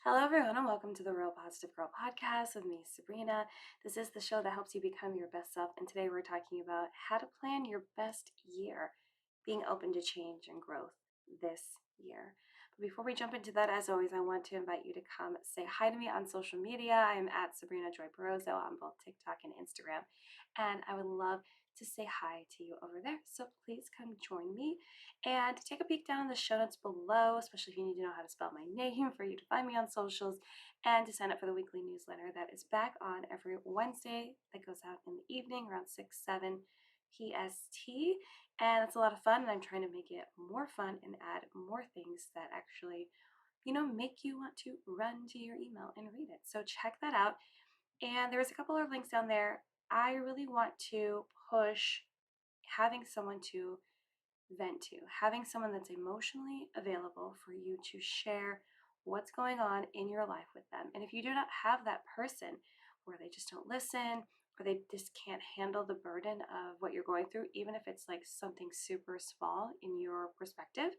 Hello, everyone, and welcome to the Real Positive Girl podcast with me, Sabrina. This is the show that helps you become your best self, and today we're talking about how to plan your best year, being open to change and growth this year. But before we jump into that, as always, I want to invite you to come say hi to me on social media. I am at Sabrina Joy Barroso on both TikTok and Instagram, and I would love to say hi to you over there. So please come join me and take a peek down in the show notes below, especially if you need to know how to spell my name for you to find me on socials and to sign up for the weekly newsletter that is back on every Wednesday that goes out in the evening around 6-7 PST. And it's a lot of fun, and I'm trying to make it more fun and add more things that actually, make you want to run to your email and read it. So check that out. And there's a couple of links down there. I really want to push having someone to vent to, having someone that's emotionally available for you to share what's going on in your life with them. And if you do not have that person, or they just don't listen, or they just can't handle the burden of what you're going through, even if it's like something super small in your perspective,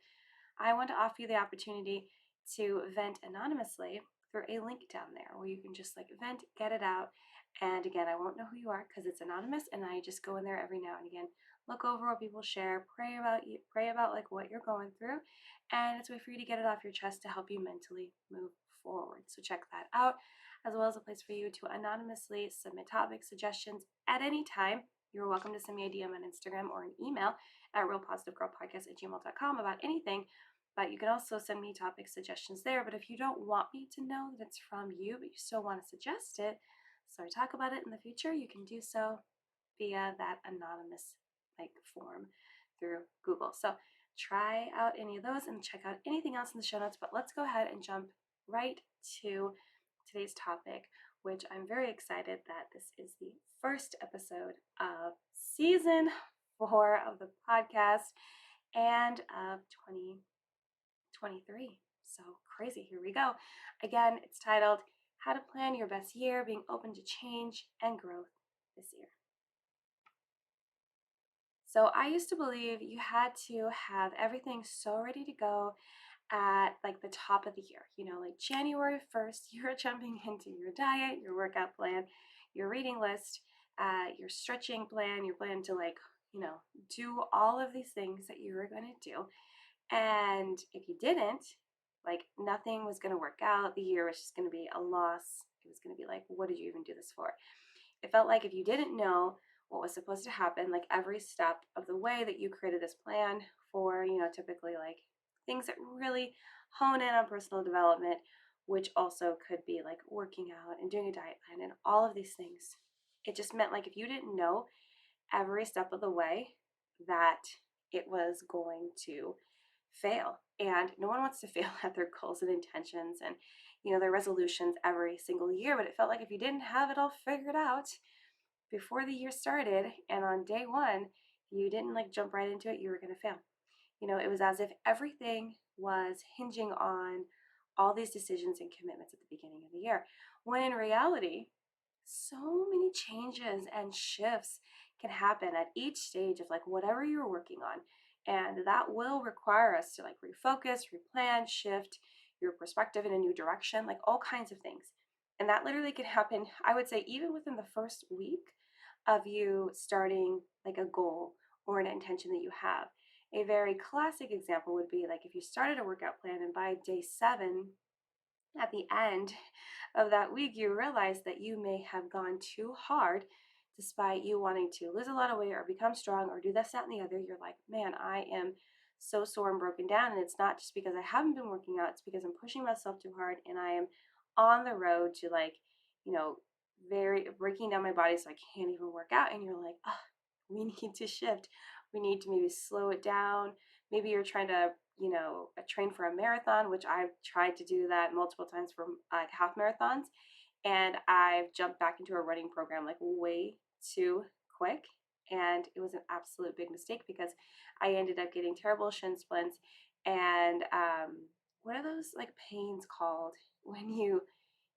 I want to offer you the opportunity to vent anonymously through a link down there where you can just like vent, get it out. And again, I won't know who you are because it's anonymous, and I just go in there every now and again, look over what people share, pray about you, pray about like what you're going through, and it's a way for you to get it off your chest to help you mentally move forward. So check that out, as well as a place for you to anonymously submit topic suggestions at any time. You're welcome to send me a DM on Instagram or an email at realpositivegirlpodcast@gmail.com about anything. But you can also send me topic suggestions there. But if you don't want me to know that it's from you, but you still want to suggest it, so talk about it in the future, you can do so via that anonymous form through Google. So try out any of those and check out anything else in the show notes. But let's go ahead and jump right to today's topic, which I'm very excited that this is the first episode of season 4 of the podcast and of 2023. So crazy. Here we go. Again, it's titled How to Plan Your Best Year, Being Open to Change and Growth this Year. So I used to believe you had to have everything so ready to go at like the top of the year. Like January 1st, you're jumping into your diet, your workout plan, your reading list, your stretching plan, your plan to do all of these things that you were going to do. And if you didn't, like nothing was going to work out. The year was just going to be a loss. It was going to be like, what did you even do this for? It felt like if you didn't know what was supposed to happen, like every step of the way that you created this plan for, typically like things that really hone in on personal development, which also could be like working out and doing a diet plan and all of these things. It just meant like if you didn't know every step of the way, that it was going to fail. And no one wants to fail at their goals and intentions and their resolutions every single year. But it felt like if you didn't have it all figured out before the year started and on day one, you didn't like jump right into it, you were going to fail. It was as if everything was hinging on all these decisions and commitments at the beginning of the year. When in reality, so many changes and shifts can happen at each stage of like whatever you're working on. And that will require us to like refocus, replan, shift your perspective in a new direction, like all kinds of things. And that literally can happen, I would say, even within the first week of you starting like a goal or an intention that you have. A very classic example would be like if you started a workout plan and by day 7, at the end of that week, you realize that you may have gone too hard despite you wanting to lose a lot of weight or become strong or do this, that, and the other. You're like, man, I am so sore and broken down. And it's not just because I haven't been working out, it's because I'm pushing myself too hard and I am on the road to very breaking down my body so I can't even work out. And you're like, we need to shift. We need to maybe slow it down. Maybe you're trying to train for a marathon, which I've tried to do that multiple times for half marathons. And I've jumped back into a running program like way too quick. And it was an absolute big mistake because I ended up getting terrible shin splints. And what are those like pains called when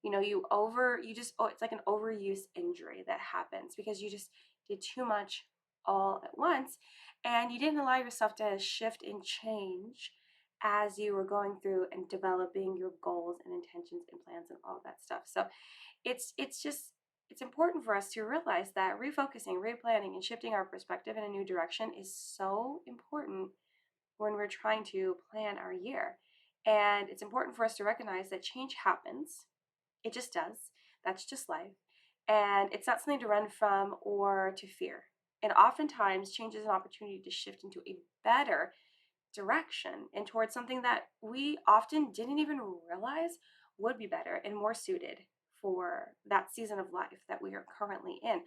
it's like an overuse injury that happens because you just did too much all at once and you didn't allow yourself to shift and change as you were going through and developing your goals and intentions and plans and all of that stuff. So it's important for us to realize that refocusing, replanning, and shifting our perspective in a new direction is so important when we're trying to plan our year. And it's important for us to recognize that change happens. It just does. That's just life. And it's not something to run from or to fear. And oftentimes, change is an opportunity to shift into a better direction and towards something that we often didn't even realize would be better and more suited for that season of life that we are currently in.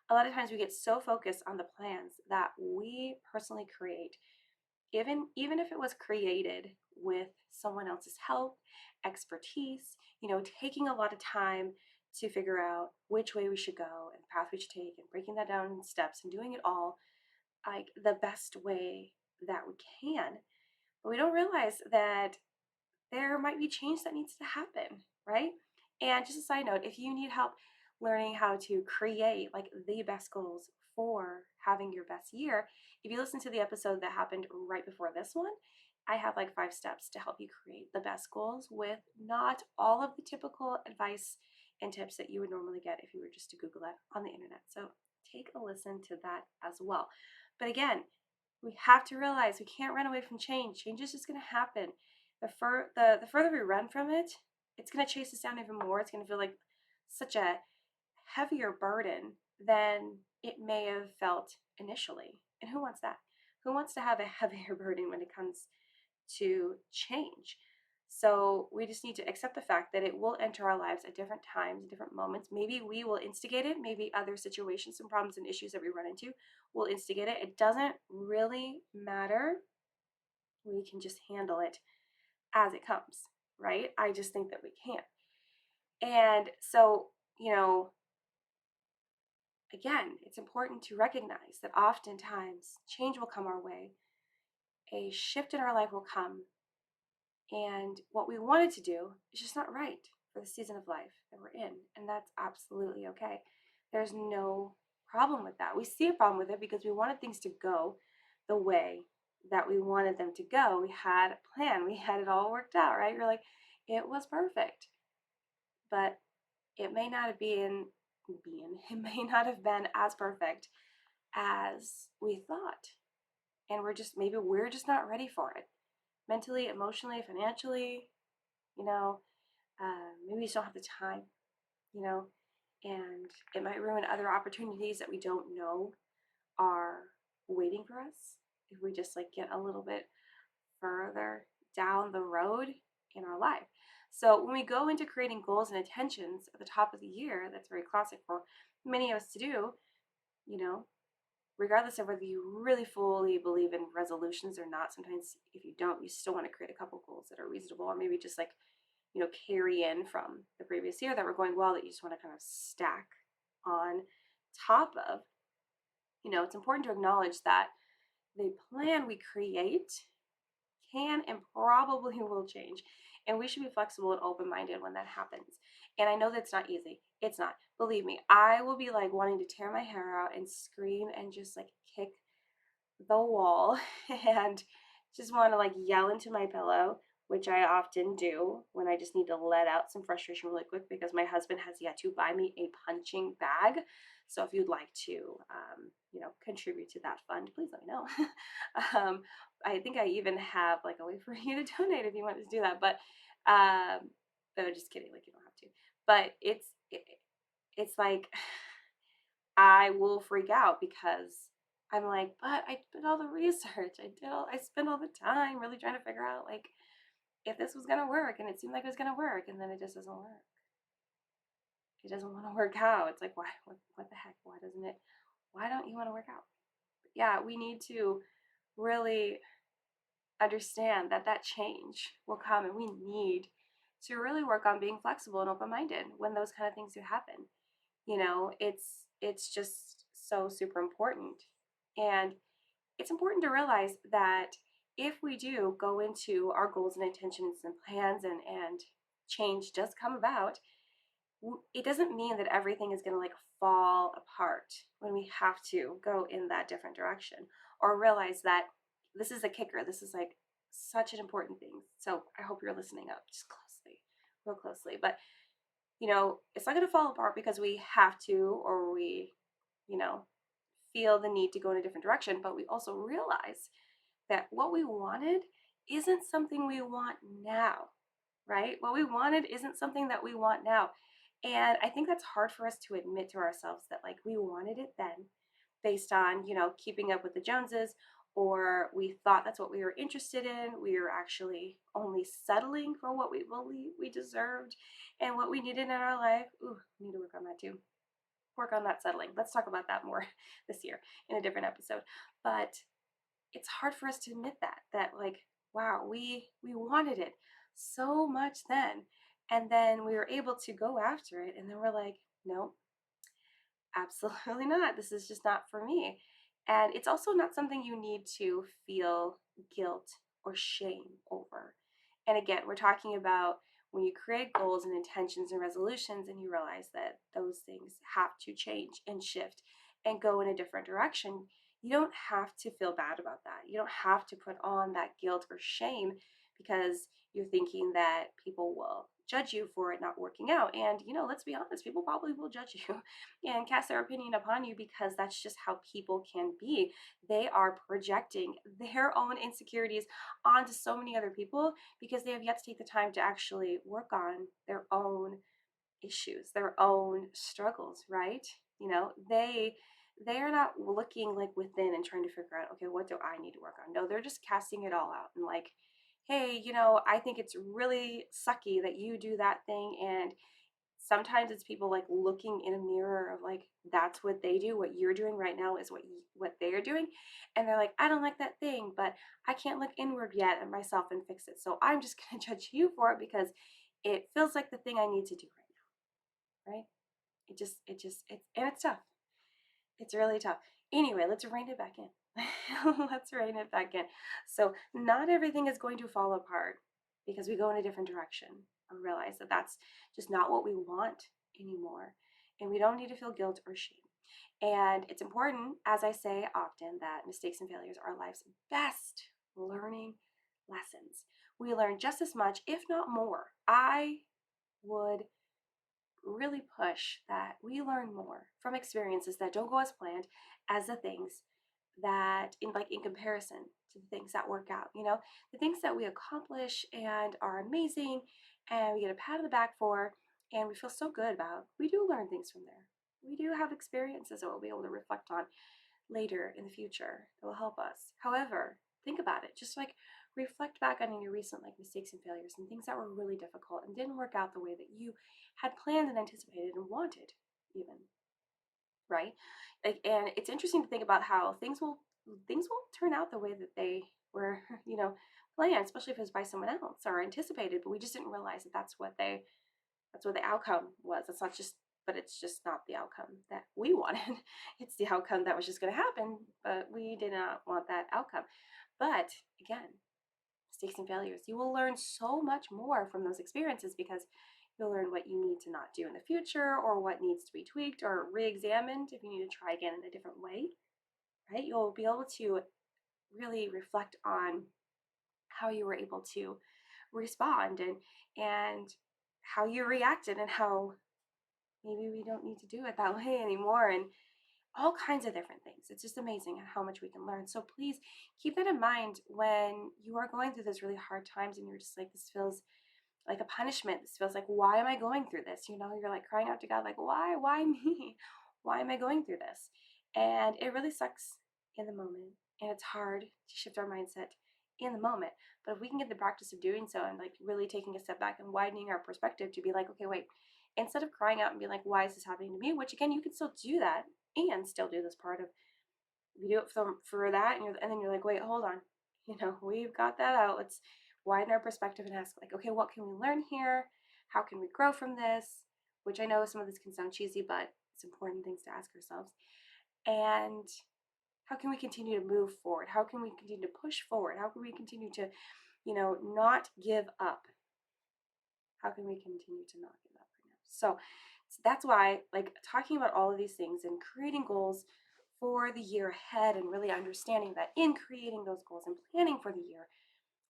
A lot of times we get so focused on the plans that we personally create, even if it was created with someone else's help, expertise, taking a lot of time to figure out which way we should go and path we should take and breaking that down in steps and doing it all like the best way that we can. But we don't realize that there might be change that needs to happen, right? And just a side note, if you need help learning how to create like the best goals for having your best year, if you listen to the episode that happened right before this one, I have like 5 steps to help you create the best goals with not all of the typical advice and tips that you would normally get if you were just to Google it on the internet. So take a listen to that as well. But again, we have to realize we can't run away from change. Change is just going to happen. The further we run from it, it's going to chase us down even more. It's going to feel like such a heavier burden than it may have felt initially. And who wants that? Who wants to have a heavier burden when it comes to change? So we just need to accept the fact that it will enter our lives at different times, different moments. Maybe we will instigate it. Maybe other situations and problems and issues that we run into will instigate it. It doesn't really matter. We can just handle it as it comes, right? I just think that we can. And so, again, it's important to recognize that oftentimes change will come our way, a shift in our life will come, and what we wanted to do is just not right for the season of life that we're in, and that's absolutely okay. There's no problem with that. We see a problem with it because we wanted things to go the way that we wanted them to go. We had a plan, we had it all worked out, right? You're like, it was perfect, but it may not have been it may not have been as perfect as we thought. And we're just not ready for it. Mentally, emotionally, financially, you know, maybe we just don't have the time, you know, and it might ruin other opportunities that we don't know are waiting for us if we just like get a little bit further down the road in our life. So when we go into creating goals and intentions at the top of the year, that's very classic for many of us to do, you know, regardless of whether you really fully believe in resolutions or not. Sometimes if you don't, you still want to create a couple goals that are reasonable, or maybe just like, carry in from the previous year that were going well that you just want to kind of stack on top of. It's important to acknowledge that the plan we create can and probably will change. And we should be flexible and open minded when that happens. And I know that's not easy. It's not. Believe me, I will be like wanting to tear my hair out and scream and just like kick the wall and just want to like yell into my pillow, which I often do when I just need to let out some frustration really quick because my husband has yet to buy me a punching bag. So if you'd like to, contribute to that fund, please let me know. I think I even have like a way for you to donate if you want to do that. But just kidding, like you don't have to. But it's like I will freak out because I'm like, but I did all the research. I spent all the time really trying to figure out like if this was gonna work, and it seemed like it was gonna work, and then it just doesn't work. It doesn't want to work out. It's like, why? What the heck? Why doesn't it? Why don't you want to work out? But yeah, we need to really understand that change will come, and we need to really work on being flexible and open-minded when those kind of things do happen. It's just so super important, and it's important to realize that if we do go into our goals and intentions and plans and change does come about, it doesn't mean that everything is going to like fall apart when we have to go in that different direction, or realize that this is a kicker. This is like such an important thing. So I hope you're listening up just closely, real closely. But, you know, it's not going to fall apart because we have to, or we, you know, feel the need to go in a different direction. But we also realize that what we wanted isn't something we want now, right? What we wanted isn't something that we want now. And I think that's hard for us to admit to ourselves that like we wanted it then based on, you know, keeping up with the Joneses, or we thought that's what we were interested in. We were actually only settling for what we believe we deserved and what we needed in our life. Ooh, I need to work on that too. Work on that settling. Let's talk about that more this year in a different episode. But it's hard for us to admit that like, wow, we wanted it so much then, and then we were able to go after it, and then we're like, no, absolutely not. This is just not for me. And it's also not something you need to feel guilt or shame over. And again, we're talking about when you create goals and intentions and resolutions and you realize that those things have to change and shift and go in a different direction. You don't have to feel bad about that. You don't have to put on that guilt or shame because you're thinking that people will judge you for it not working out. And, you know, let's be honest, people probably will judge you and cast their opinion upon you because that's just how people can be. They are projecting their own insecurities onto so many other people because they have yet to take the time to actually work on their own issues, their own struggles, right? You know, they are not looking like within and trying to figure out, okay, what do I need to work on? No, they're just casting it all out and like, hey, you know, I think it's really sucky that you do that thing. And sometimes it's people like looking in a mirror of like that's what they do, what you're doing right now is what they are doing, and they're like, I don't like that thing, but I can't look inward yet at myself and fix it, so I'm just going to judge you for it because it feels like the thing I need to do right now, right? It's tough. It's really tough. Anyway, let's rein it back in. Let's rein it back in. So not everything is going to fall apart because we go in a different direction and realize that that's just not what we want anymore. And we don't need to feel guilt or shame. And it's important, as I say often, that mistakes and failures are life's best learning lessons. We learn just as much, if not more. I would really push that we learn more from experiences that don't go as planned as the things that in comparison to the things that work out, you know, the things that we accomplish and are amazing and we get a pat on the back for and we feel so good about. We do learn things from there. We do have experiences that we'll be able to reflect on later in the future that will help us. However, think about it. Just like reflect back on your recent like mistakes and failures and things that were really difficult and didn't work out the way that you had planned and anticipated and wanted, even, right? Like, and it's interesting to think about how things will turn out the way that they were, you know, planned, especially if it was by someone else or anticipated, but we just didn't realize that that's what the outcome was. It's not just, but it's just not the outcome that we wanted. It's the outcome that was just going to happen, but we did not want that outcome. But again, mistakes and failures, you will learn so much more from those experiences because you'll learn what you need to not do in the future or what needs to be tweaked or re-examined if you need to try again in a different way, right? You'll be able to really reflect on how you were able to respond and how you reacted and how maybe we don't need to do it that way anymore and all kinds of different things. It's just amazing how much we can learn. So please keep that in mind when you are going through those really hard times and you're just like, this feels like a punishment. This feels like, why am I going through this? You know, you're like crying out to God, like, why me? Why am I going through this? And it really sucks in the moment. And it's hard to shift our mindset in the moment. But if we can get the practice of doing so and like really taking a step back and widening our perspective to be like, okay, wait, instead of crying out and being like, why is this happening to me? Which again, you can still do that and still do this part of you do it for that and then you're like, wait, hold on. You know, we've got that out. Let's widen our perspective and ask like, okay, what can we learn here? How can we grow from this? Which I know some of this can sound cheesy, but it's important things to ask ourselves. And how can we continue to move forward? How can we continue to push forward? How can we continue to, you know, not give up? How can we continue to not give up right now? So that's why, like, talking about all of these things and creating goals for the year ahead and really understanding that in creating those goals and planning for the year,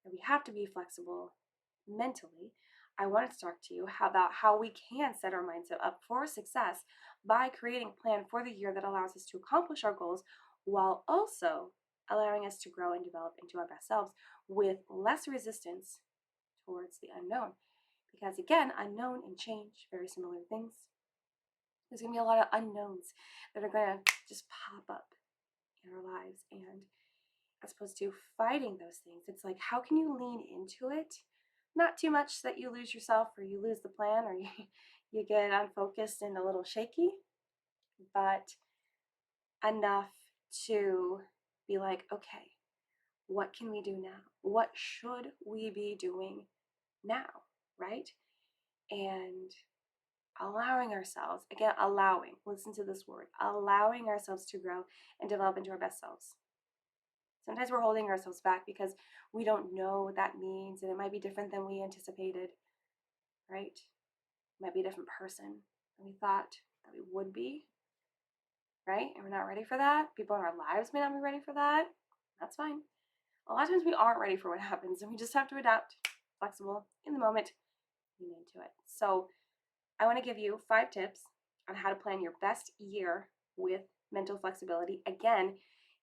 and we have to be flexible mentally, I wanted to talk to you about how we can set our mindset up for success by creating a plan for the year that allows us to accomplish our goals while also allowing us to grow and develop into our best selves with less resistance towards the unknown. Because again, unknown and change, very similar things. There's going to be a lot of unknowns that are going to just pop up in our lives. And as opposed to fighting those things, it's like, how can you lean into it? Not too much so that you lose yourself or you lose the plan or you get unfocused and a little shaky, but enough to be like, okay, what can we do now? What should we be doing now? Right? And allowing ourselves, again, allowing, listen to this word, allowing ourselves to grow and develop into our best selves. Sometimes we're holding ourselves back because we don't know what that means, and it might be different than we anticipated, right? It might be a different person than we thought that we would be, right? And we're not ready for that. People in our lives may not be ready for that. That's fine. A lot of times we aren't ready for what happens, and we just have to adapt, flexible, in the moment, lean into it. So I want to give you 5 tips on how to plan your best year with mental flexibility. Again,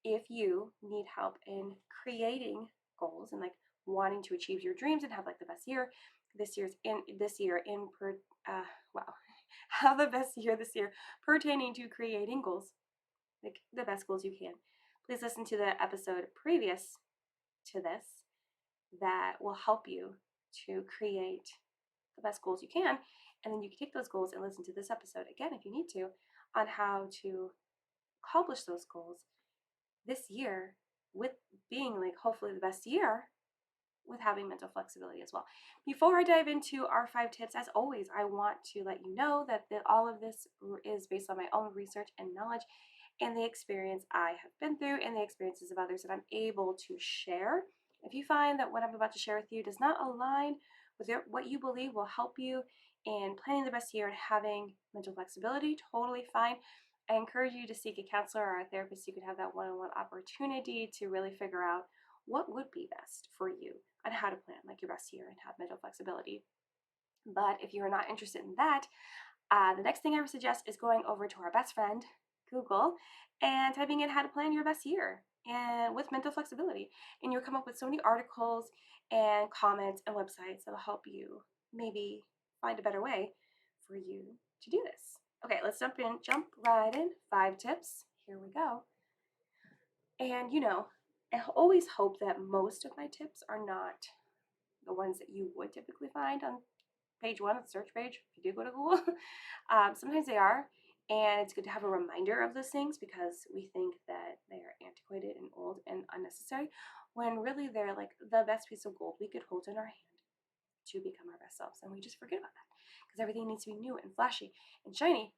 if you need help in creating goals and like wanting to achieve your dreams and have like the best year have the best year this year pertaining to creating goals, like the best goals you can. Please listen to the episode previous to this that will help you to create the best goals you can. And then you can take those goals and listen to this episode again if you need to on how to accomplish those goals this year with being like hopefully the best year with having mental flexibility as well. Before I dive into our 5 tips, as always, I want to let you know that all of this is based on my own research and knowledge and the experience I have been through and the experiences of others that I'm able to share. If you find that what I'm about to share with you does not align with what you believe will help you in planning the best year and having mental flexibility, totally fine. I encourage you to seek a counselor or a therapist. You could have that one-on-one opportunity to really figure out what would be best for you on how to plan like your best year and have mental flexibility. But if you're not interested in that, the next thing I would suggest is going over to our best friend, Google, and typing in how to plan your best year and with mental flexibility. And you'll come up with so many articles and comments and websites that will help you maybe find a better way for you to do this. Okay, let's jump right in. 5 tips. Here we go. And I always hope that most of my tips are not the ones that you would typically find on page 1 of the search page if you do go to Google. Sometimes they are, and it's good to have a reminder of those things because we think that they are antiquated and old and unnecessary when really they're like the best piece of gold we could hold in our hand to become our best selves, and we just forget about that because everything needs to be new and flashy and shiny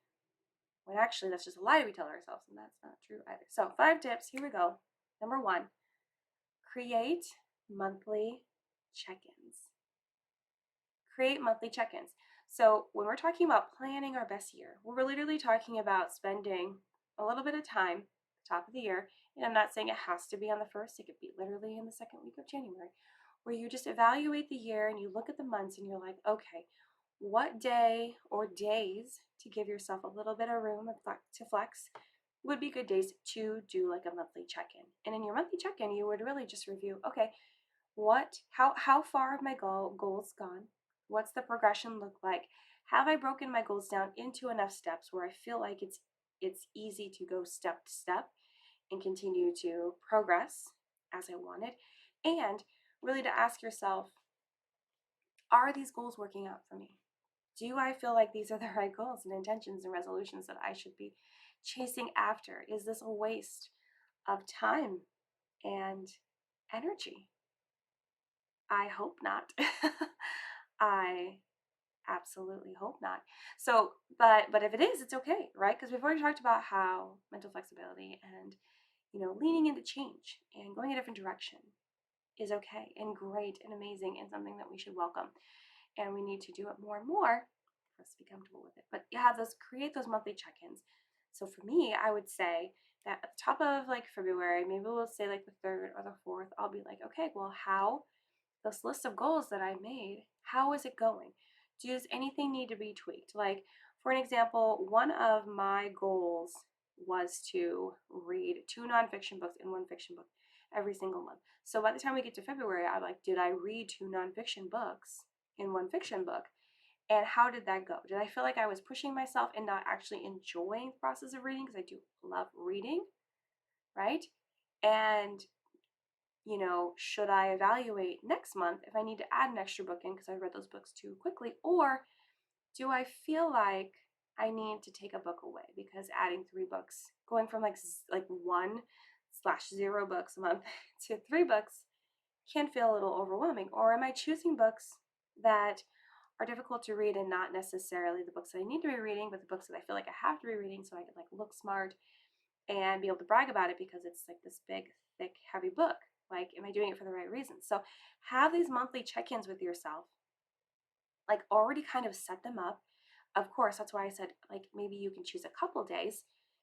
when actually that's just a lie we tell ourselves, and that's not true either. So 5 tips, here we go. Number 1, create monthly check-ins. Create monthly check-ins. So when we're talking about planning our best year, we're literally talking about spending a little bit of time at the top of the year. And I'm not saying it has to be on the 1st, it could be literally in the 2nd week of January, where you just evaluate the year and you look at the months and you're like, okay, what day or days to give yourself a little bit of room to flex would be good days to do like a monthly check-in. And in your monthly check-in, you would really just review, okay, how far have my goals gone? What's the progression look like? Have I broken my goals down into enough steps where I feel like it's easy to go step to step and continue to progress as I wanted? And really to ask yourself, are these goals working out for me? Do I feel like these are the right goals and intentions and resolutions that I should be chasing after? Is this a waste of time and energy? I hope not. I absolutely hope not. So, but if it is, it's okay, right? Because we've already talked about how mental flexibility and leaning into change and going a different direction is okay and great and amazing and something that we should welcome. And we need to do it more and more for us to be comfortable with it. But create those monthly check-ins. So for me, I would say that at the top of like February, maybe we'll say like the 3rd or the 4th, I'll be like, okay, well, how this list of goals that I made, how is it going? Does anything need to be tweaked? Like, for an example, one of my goals was to read 2 nonfiction books and 1 fiction book every single month. So by the time we get to February, I'm like, did I read 2 nonfiction books and 1 fiction book? And how did that go? Did I feel like I was pushing myself and not actually enjoying the process of reading? Because I do love reading, right? And should I evaluate next month if I need to add an extra book in because I read those books too quickly? Or do I feel like I need to take a book away because adding 3 books, going from like 1/0 books a month to 3 books can feel a little overwhelming? Or am I choosing books that are difficult to read and not necessarily the books that I need to be reading, but the books that I feel like I have to be reading so I can like look smart and be able to brag about it because it's like this big, thick, heavy book? Like, am I doing it for the right reasons? So have these monthly check-ins with yourself, like already kind of set them up. Of course, that's why I said like maybe you can choose a couple days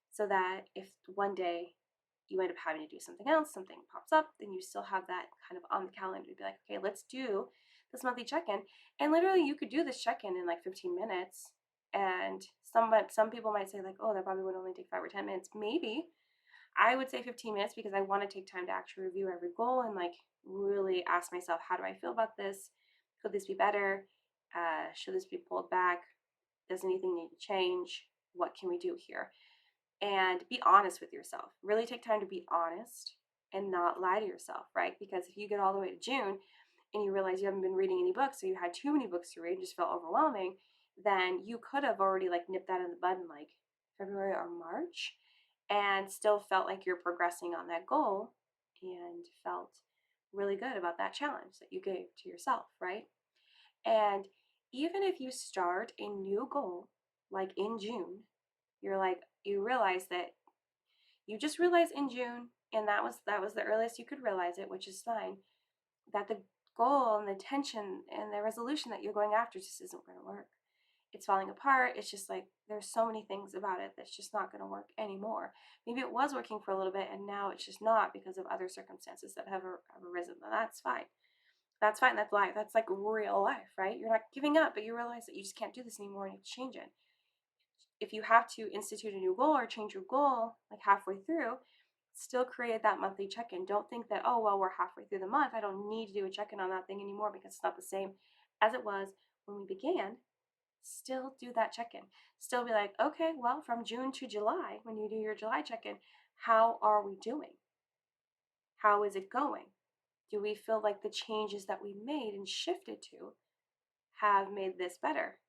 so that if one day you end up having to do something else, something pops up, then you still have that kind of on the calendar to be like, okay, let's do this monthly check-in. And literally you could do this check-in in like 15 minutes. And some people might say like, oh, that probably would only take 5 or 10 minutes. Maybe. I would say 15 minutes because I want to take time to actually review every goal and like really ask myself, how do I feel about this? Could this be better? Should this be pulled back? Does anything need to change? What can we do here? And be honest with yourself. Really take time to be honest and not lie to yourself, right? Because if you get all the way to June and you realize you haven't been reading any books, so you had too many books to read and just felt overwhelming, then you could have already like nipped that in the bud in like February or March and still felt like you're progressing on that goal and felt really good about that challenge that you gave to yourself, right? And even if you start a new goal like in June, you realize that you just realized in June, and that was the earliest you could realize it, which is fine, that the goal and the intention and the resolution that you're going after just isn't going to work. It's falling apart. It's just like there's so many things about it that's just not going to work anymore. Maybe it was working for a little bit and now it's just not because of other circumstances that have arisen. And that's fine. That's fine. That's life. That's like real life, right? You're not giving up, but you realize that you just can't do this anymore and you have to change it. If you have to institute a new goal or change your goal like halfway through, still create that monthly check-in. Don't think that, oh, well, we're halfway through the month, I don't need to do a check-in on that thing anymore because it's not the same as it was when we began. Still do that check-in. Still be like, okay, well, from June to July, when you do your July check-in, how are we doing? How is it going? Do we feel like the changes that we made and shifted to have made this better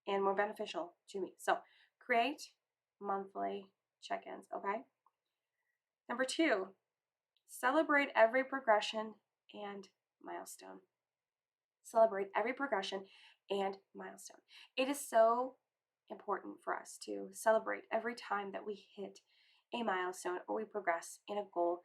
and more beneficial to me? So create monthly check-ins, okay? Number 2, celebrate every progression and milestone. Celebrate every progression and milestone. It is so important for us to celebrate every time that we hit a milestone or we progress in a goal,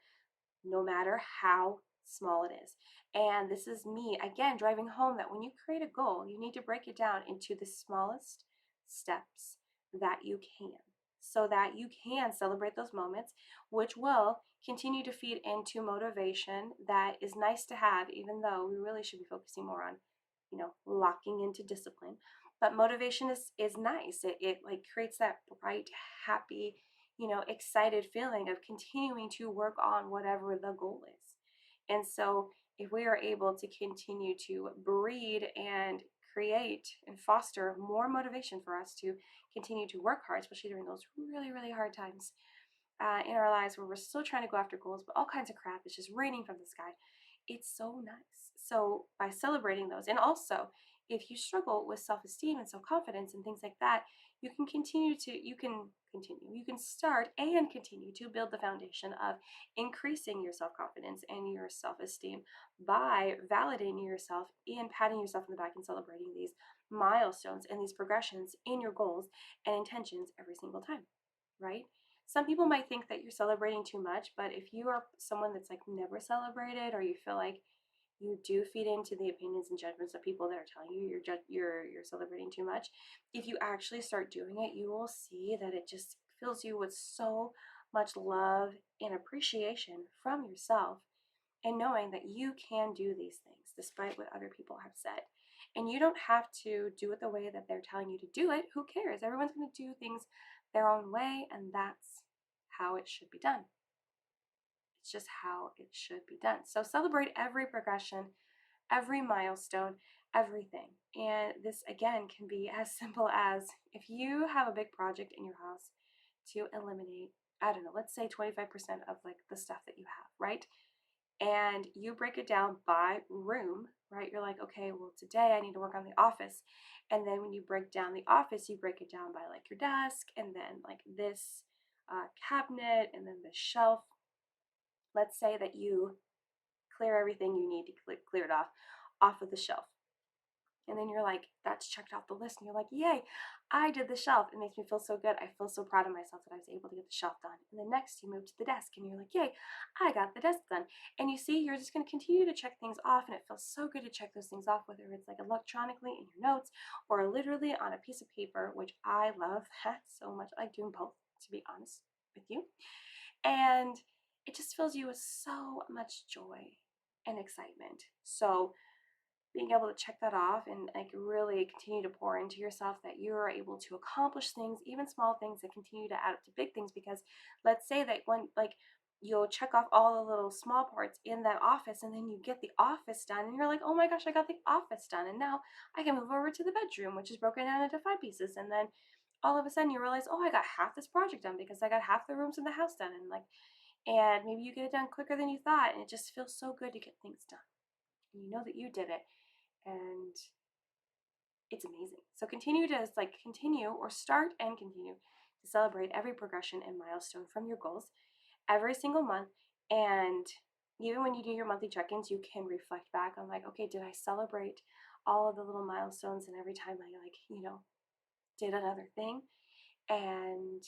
no matter how small it is. And this is me, again, driving home that when you create a goal, you need to break it down into the smallest steps that you can so that you can celebrate those moments, which will continue to feed into motivation that is nice to have, even though we really should be focusing more on, locking into discipline. But motivation is nice. It like creates that bright, happy, excited feeling of continuing to work on whatever the goal is. And so if we are able to continue to breed and create and foster more motivation for us to continue to work hard, especially during those really, really hard times in our lives where we're still trying to go after goals, but all kinds of crap is just raining from the sky. It's so nice. So by celebrating those, and also if you struggle with self-esteem and self-confidence and things like that, you can start and continue to build the foundation of increasing your self-confidence and your self-esteem by validating yourself and patting yourself in the back and celebrating these milestones and these progressions in your goals and intentions every single time, right? Some people might think that you're celebrating too much, but if you are someone that's like never celebrated, or you feel like you do feed into the opinions and judgments of people that are telling you you're celebrating too much, if you actually start doing it, you will see that it just fills you with so much love and appreciation from yourself and knowing that you can do these things despite what other people have said. And you don't have to do it the way that they're telling you to do it. Who cares? Everyone's going to do things their own way, and that's how it should be done. It's just how it should be done. So celebrate every progression, every milestone, everything. And this again can be as simple as if you have a big project in your house to eliminate, I don't know, let's say 25% of like the stuff that you have, right? And you break it down by room, right? You're like, okay, well, today I need to work on the office. And then when you break down the office, you break it down by like your desk and then like this cabinet and then this shelf. Let's say that you clear everything you need to clear it off of the shelf. And then you're like, that's checked off the list. And you're like, yay, I did the shelf. It makes me feel so good. I feel so proud of myself that I was able to get the shelf done. And then next you move to the desk and you're like, yay, I got the desk done. And you see, you're just going to continue to check things off. And it feels so good to check those things off, whether it's like electronically in your notes or literally on a piece of paper, which I love that so much. I like doing both, to be honest with you. And it just fills you with so much joy and excitement. So being able to check that off and like really continue to pour into yourself that you're able to accomplish things, even small things that continue to add up to big things. Because let's say that when like you'll check off all the little small parts in that office and then you get the office done and you're like, oh my gosh, I got the office done. And now I can move over to the bedroom, which is broken down into 5 pieces. And then all of a sudden you realize, oh, I got half this project done because I got half the rooms in the house done. And like, and maybe you get it done quicker than you thought. And it just feels so good to get things done. And you know that you did it. And it's amazing. So continue to continue or start and continue to celebrate every progression and milestone from your goals every single month. And even when you do your monthly check-ins, you can reflect back on like, okay, did I celebrate all of the little milestones and every time I did another thing? And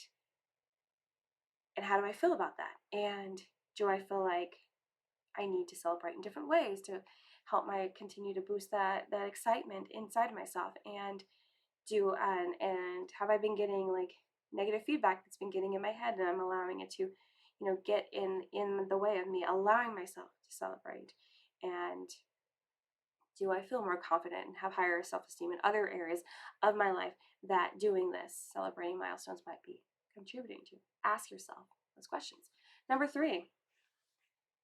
how do I feel about that? And do I feel like I need to celebrate in different ways to help my continue to boost that excitement inside myself? And have I been getting like negative feedback that's been getting in my head and I'm allowing it to get in the way of me allowing myself to celebrate? And do I feel more confident and have higher self-esteem in other areas of my life that doing this, celebrating milestones, might be contributing to? Ask yourself those questions. Number 3,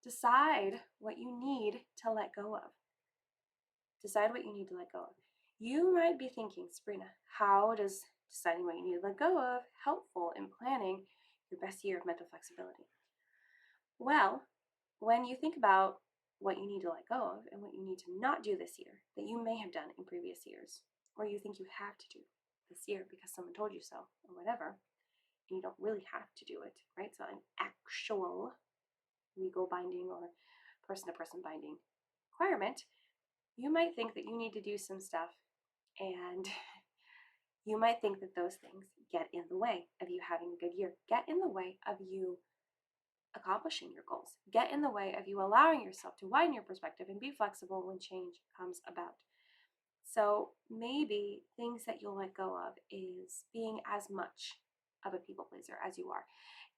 decide what you need to let go of. Decide what you need to let go of. You might be thinking, Sabrina, how does deciding what you need to let go of helpful in planning your best year of mental flexibility? Well, when you think about what you need to let go of and what you need to not do this year that you may have done in previous years, or you think you have to do this year because someone told you so or whatever, and you don't really have to do it, right? So an actual legal binding or person-to-person binding requirement, you might think that you need to do some stuff, and you might think that those things get in the way of you having a good year, get in the way of you accomplishing your goals, get in the way of you allowing yourself to widen your perspective and be flexible when change comes about. So maybe things that you'll let go of is being as much of a people pleaser as you are.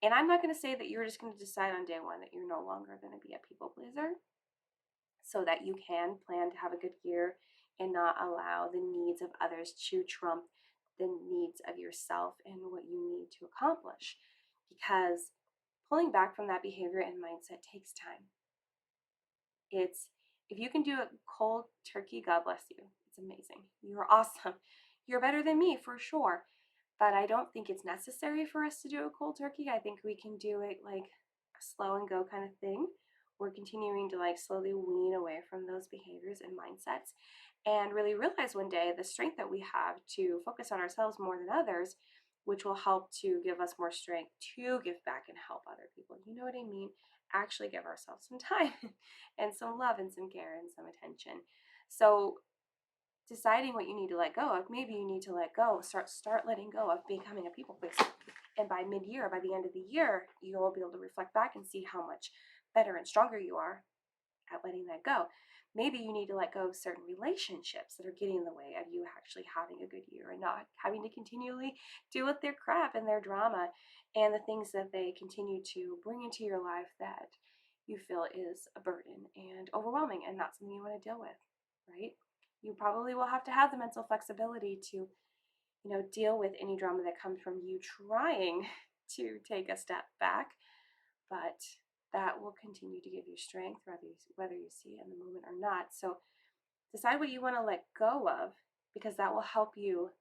And I'm not going to say that you're just going to decide on day one that you're no longer going to be a people pleaser, so that you can plan to have a good year and not allow the needs of others to trump the needs of yourself and what you need to accomplish. Because pulling back from that behavior and mindset takes time. If you can do it cold turkey, God bless you. It's amazing. You're awesome. You're better than me for sure. But I don't think it's necessary for us to do a cold turkey. I think we can do it like a slow and go kind of thing. We're continuing to slowly wean away from those behaviors and mindsets and really realize one day the strength that we have to focus on ourselves more than others, which will help to give us more strength to give back and help other people. You know what I mean? Actually give ourselves some time and some love and some care and some attention. So deciding what you need to let go of, maybe you need to let go, start letting go of becoming a people pleaser. And by mid-year, by the end of the year, you'll be able to reflect back and see how much better and stronger you are at letting that go. Maybe you need to let go of certain relationships that are getting in the way of you actually having a good year and not having to continually deal with their crap and their drama and the things that they continue to bring into your life that you feel is a burden and overwhelming and not something you want to deal with, right? You probably will have to have the mental flexibility to, deal with any drama that comes from you trying to take a step back, but that will continue to give you strength whether you see it in the moment or not. So decide what you want to let go of, because that will help you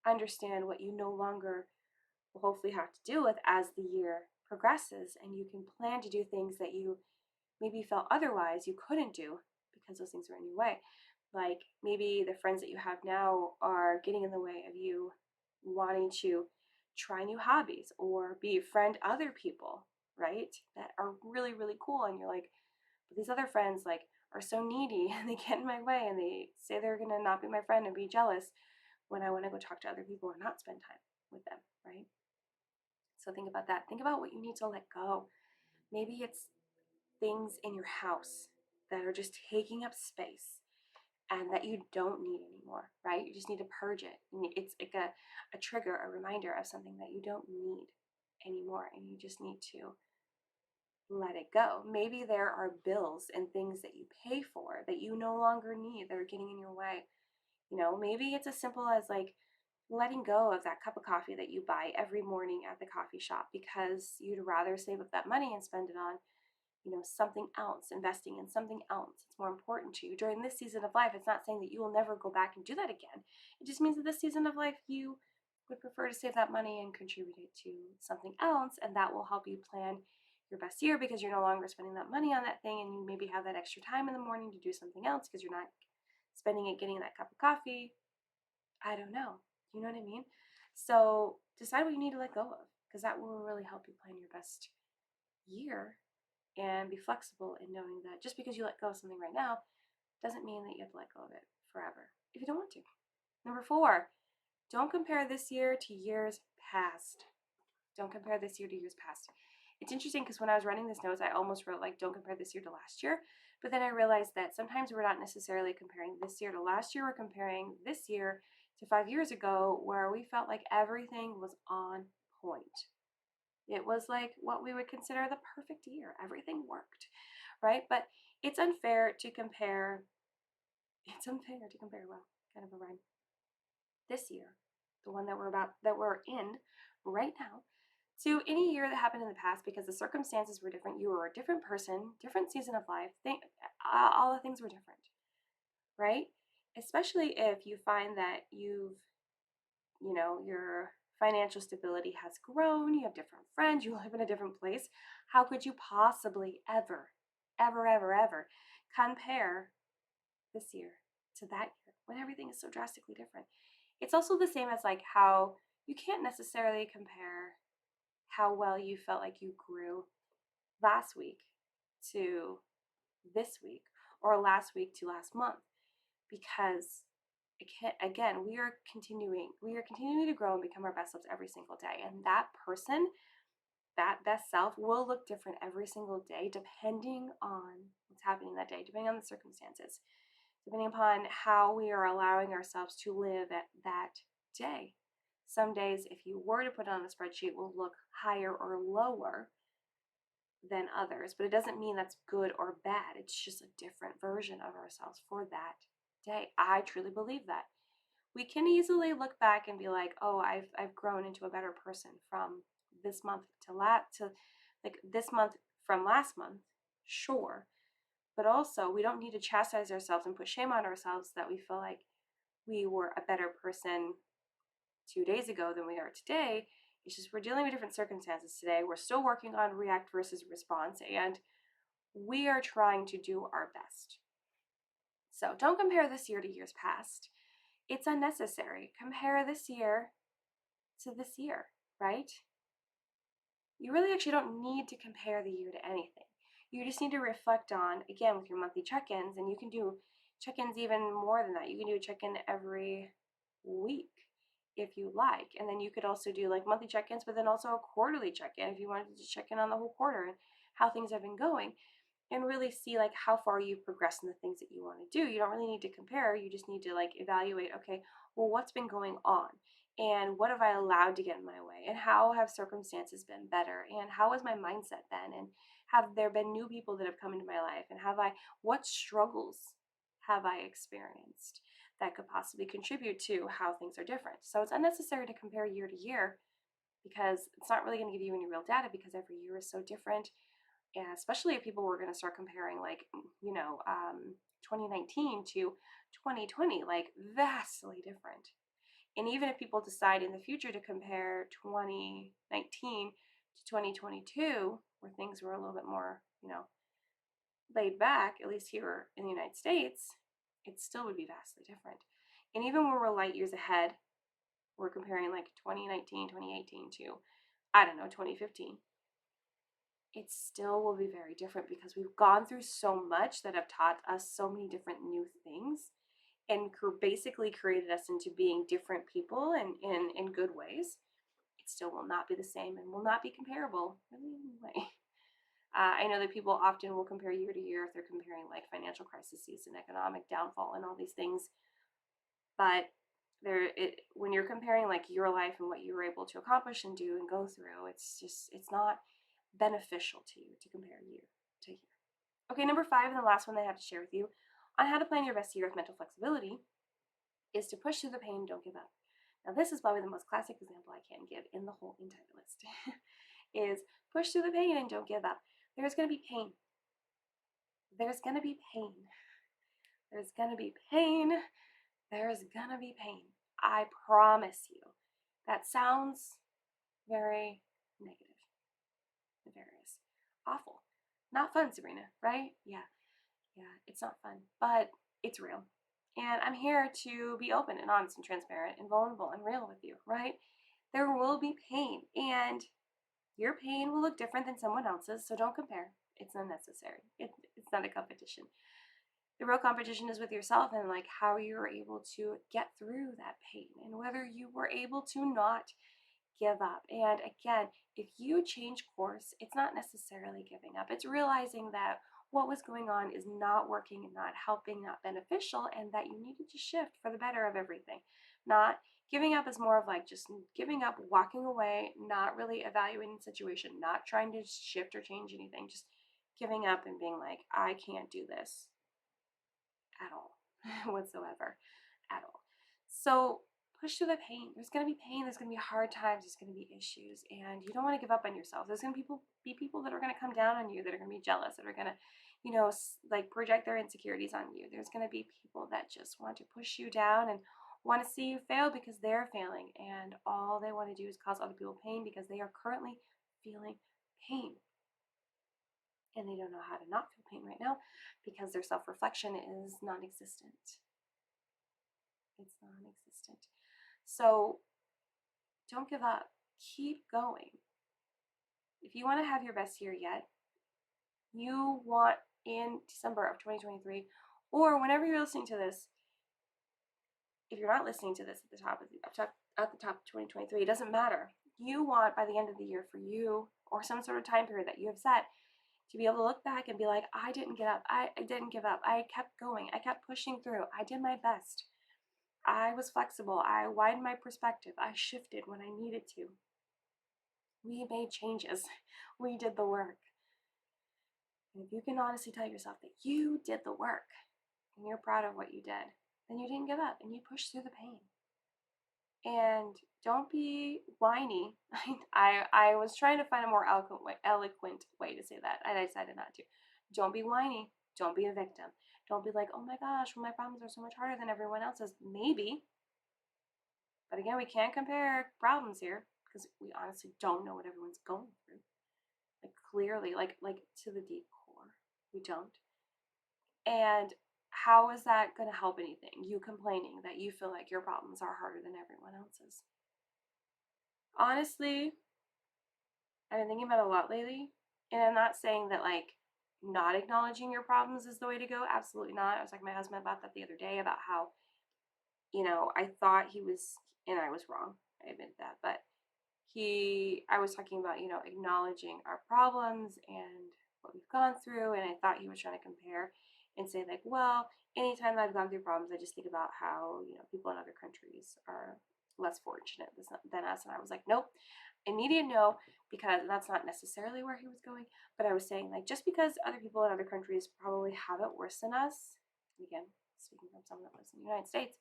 understand what you no longer will hopefully have to deal with as the year progresses, and you can plan to do things that you maybe felt otherwise you couldn't do because those things were in your way. Like maybe the friends that you have now are getting in the way of you wanting to try new hobbies or befriend other people, right? That are really, really cool. And you're like, but these other friends like are so needy and they get in my way and they say they're gonna not be my friend and be jealous when I want to go talk to other people or not spend time with them, right? So think about that. Think about what you need to let go. Maybe it's things in your house that are just taking up space and that you don't need anymore, right? You just need to purge it. It's like a trigger, a reminder of something that you don't need anymore, and you just need to let it go. Maybe there are bills and things that you pay for that you no longer need that are getting in your way. Maybe it's as simple as like letting go of that cup of coffee that you buy every morning at the coffee shop because you'd rather save up that money and spend it on something else, investing in something else. It's more important to you during this season of life. It's not saying that you will never go back and do that again. It just means that this season of life, you would prefer to save that money and contribute it to something else. And that will help you plan your best year because you're no longer spending that money on that thing. And you maybe have that extra time in the morning to do something else because you're not spending it getting that cup of coffee. I don't know. You know what I mean? So decide what you need to let go of, because that will really help you plan your best year, and be flexible in knowing that just because you let go of something right now doesn't mean that you have to let go of it forever if you don't want to. Number 4, don't compare this year to years past. Don't compare this year to years past. It's interesting because when I was writing this notes, I almost wrote like, don't compare this year to last year. But then I realized that sometimes we're not necessarily comparing this year to last year. We're comparing this year to 5 years ago, where we felt like everything was on point. It was like what we would consider the perfect year. Everything worked, right? But it's unfair to compare. Well, kind of a rhyme. This year, the one that we're in right now, to any year that happened in the past, because the circumstances were different. You were a different person, different season of life. All the things were different, right? Especially if you find that your financial stability has grown, you have different friends, you live in a different place. How could you possibly ever compare this year to that year when everything is so drastically different? It's also the same as like how you can't necessarily compare how well you felt like you grew last week to this week, or last week to last month, because again, we are continuing to grow and become our best selves every single day, and that person, that best self, will look different every single day depending on what's happening that day, depending on the circumstances, depending upon how we are allowing ourselves to live at that day. Some days, if you were to put it on a spreadsheet, will look higher or lower than others, but it doesn't mean that's good or bad. It's just a different version of ourselves for that day. I truly believe that. We can easily look back and be like, oh, I've grown into a better person from this month to like this month from last month, sure. But also, we don't need to chastise ourselves and put shame on ourselves that we feel like we were a better person 2 days ago than we are today. It's just we're dealing with different circumstances today. We're still working on react versus response, and we are trying to do our best. So don't compare this year to years past. It's unnecessary. Compare this year to this year, right? You really actually don't need to compare the year to anything. You just need to reflect on, again, with your monthly check-ins, and you can do check-ins even more than that. You can do a check-in every week if you like. And then you could also do like monthly check-ins, but then also a quarterly check-in if you wanted to check in on the whole quarter and how things have been going, and really see like how far you've progressed in the things that you want to do. You don't really need to compare. You just need to like evaluate, okay, well, what's been going on? And what have I allowed to get in my way? And how have circumstances been better? And how was my mindset then? And Have there been new people that have come into my life? And what struggles have I experienced that could possibly contribute to how things are different? So it's unnecessary to compare year to year because it's not really going to give you any real data because every year is so different. And especially if people were going to start comparing, like, 2019 to 2020, like vastly different. And even if people decide in the future to compare 2019 to 2022, where things were a little bit more, laid back, at least here in the United States, it still would be vastly different. And even when we're light years ahead, we're comparing like 2019, 2018 to, I don't know, 2015. It still will be very different because we've gone through so much that have taught us so many different new things and basically created us into being different people and in good ways. It still will not be the same and will not be comparable really in any way. I know that people often will compare year to year if they're comparing like financial crises and economic downfall and all these things. But when you're comparing like your life and what you were able to accomplish and do and go through, it's not beneficial to you to compare year to year. Okay, number 5 and the last one that I have to share with you on how to plan your best year of mental flexibility is to push through the pain, don't give up. Now, this is probably the most classic example I can give in the whole entire list. Is push through the pain and don't give up. There's going to be pain. There's going to be pain. There's going to be pain. There's going to be pain. I promise you. That sounds very negative. Nefarious. Awful. Not fun, Sabrina, right? Yeah, it's not fun, but it's real. And I'm here to be open and honest and transparent and vulnerable and real with you, right? There will be pain, and your pain will look different than someone else's, so don't compare. It's unnecessary. It's not a competition. The real competition is with yourself and like how you're able to get through that pain and whether you were able to not give up. And again, if you change course, it's not necessarily giving up. It's realizing that what was going on is not working and not helping, not beneficial, and that you needed to shift for the better of everything. Not giving up is more of like just giving up, walking away, not really evaluating the situation, not trying to shift or change anything, just giving up and being like, I can't do this at all, whatsoever, at all. So push through the pain. There's going to be pain. There's going to be hard times. There's going to be issues, and you don't want to give up on yourself. There's going to be people that are going to come down on you, that are going to be jealous, that are going to, like project their insecurities on you. There's going to be people that just want to push you down and want to see you fail because they're failing, and all they want to do is cause other people pain because they are currently feeling pain. And they don't know how to not feel pain right now because their self-reflection is non-existent. It's non-existent. So don't give up. Keep going. If you want to have your best year yet, you want in December of 2023, or whenever you're listening to this, if you're not listening to this at the top of 2023, it doesn't matter. You want by the end of the year for you or some sort of time period that you have set to be able to look back and be like, I didn't get up. I didn't give up. I kept going. I kept pushing through. I did my best. I was flexible. I widened my perspective. I shifted when I needed to. We made changes. We did the work. And if you can honestly tell yourself that you did the work and you're proud of what you did, then you didn't give up and you pushed through the pain. And don't be whiny. I was trying to find a more eloquent way to say that, and I decided not to. Don't be whiny. Don't be a victim. Don't be like, oh my gosh, well, my problems are so much harder than everyone else's. Maybe. But again, we can't compare problems here because we honestly don't know what everyone's going through. Like clearly, like to the deep core, we don't. And how is that going to help anything? You complaining that you feel like your problems are harder than everyone else's. Honestly, I've been thinking about it a lot lately, and I'm not saying that like not acknowledging your problems is the way to go. Absolutely not. I was talking to my husband about that the other day about how, I thought he was, and I was wrong. I admit that, but I was talking about, acknowledging our problems and what we've gone through, and I thought he was trying to compare and say like, well, anytime I've gone through problems, I just think about how, people in other countries are less fortunate than us. And I was like, nope, immediate no, because that's not necessarily where he was going. But I was saying, like, just because other people in other countries probably have it worse than us, again, speaking from someone that lives in the United States,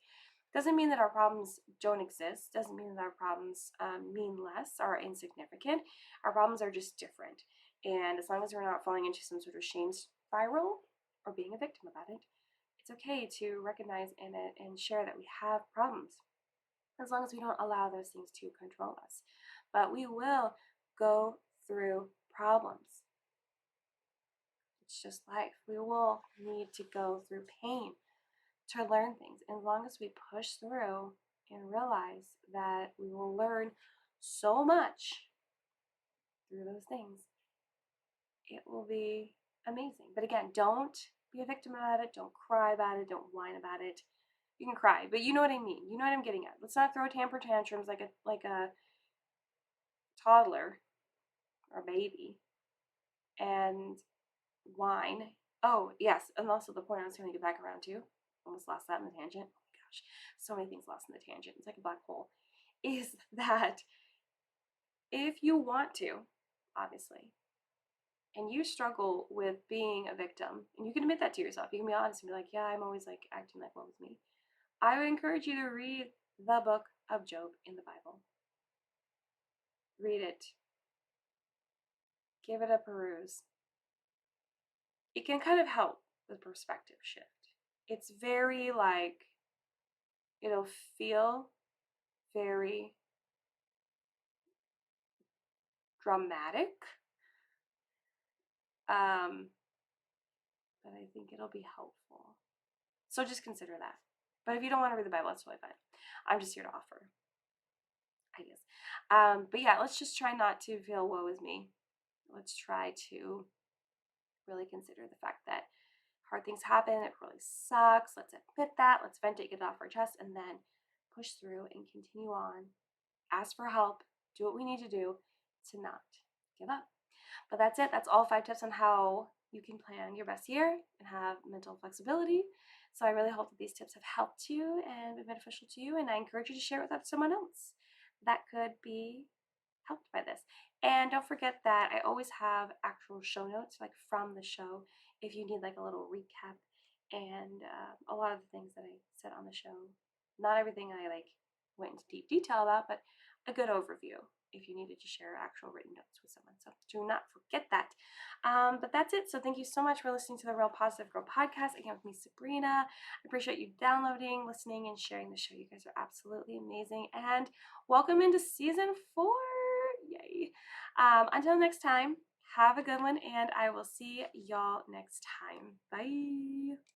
doesn't mean that our problems don't exist, doesn't mean that our problems mean less or are insignificant. Our problems are just different. And as long as we're not falling into some sort of shame spiral or being a victim about it, it's okay to recognize and share that we have problems, as long as we don't allow those things to control us. But we will go through problems. It's just life. We will need to go through pain to learn things. And as long as we push through and realize that we will learn so much through those things, it will be amazing. But again, don't be a victim about it. Don't cry about it. Don't whine about it. You can cry, but you know what I mean. You know what I'm getting at. Let's not throw temper tantrums like a toddler or baby and whine. Oh yes, and also the point I was trying to get back around to, almost lost that in the tangent. Oh my gosh, so many things lost in the tangent. It's like a black hole. Is that if you want to, obviously, and you struggle with being a victim, and you can admit that to yourself. You can be honest and be like, yeah, I'm always like acting like what was me. I would encourage you to read the book of Job in the Bible. Read it. Give it a peruse. It can kind of help with perspective shift. It's very like, it'll feel very dramatic, but I think it'll be helpful. So just consider that. But if you don't want to read the Bible, that's totally fine. I'm just here to offer ideas. But yeah, let's just try not to feel woe is me. Let's try to really consider the fact that hard things happen. It really sucks. Let's admit that. Let's vent it, get it off our chest, and then push through and continue on. Ask for help. Do what we need to do to not give up. But that's it. That's all 5 tips on how you can plan your best year and have mental flexibility. So I really hope that these tips have helped you and been beneficial to you. And I encourage you to share it with someone else that could be helped by this. And don't forget that I always have actual show notes, like from the show, if you need like a little recap and a lot of the things that I said on the show. Not everything I like went into deep detail about, but a good overview if you needed to share actual written notes with someone. So do not forget that. But that's it. So thank you so much for listening to the Real Positive Girl podcast. Again, with me, Sabrina. I appreciate you downloading, listening, and sharing the show. You guys are absolutely amazing. And welcome into season 4. Yay. Until next time, have a good one, and I will see y'all next time. Bye.